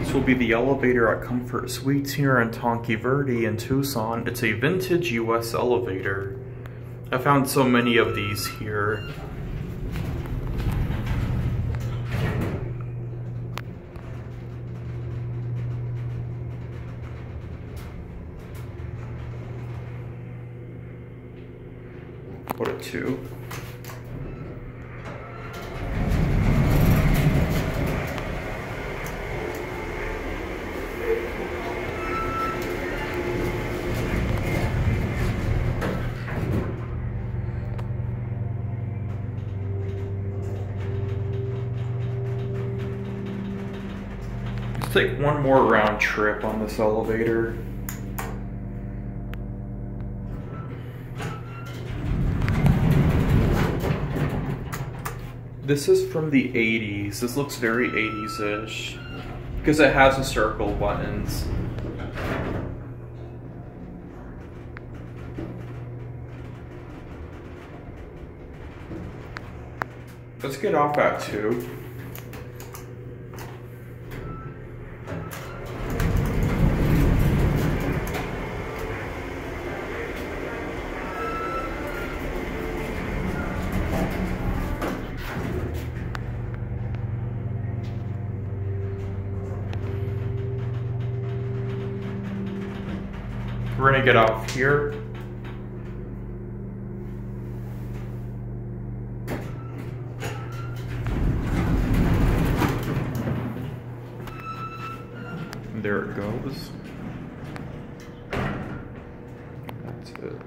This will be the elevator at Comfort Suites here in Tanque Verde in Tucson. It's a vintage US elevator. I found so many of these here. What a two. Let's take one more round trip on this elevator. This is from the 80s. This looks very 80s-ish because it has the circle buttons. Let's get off at 2. We're gonna get off here. And there it goes. That's it.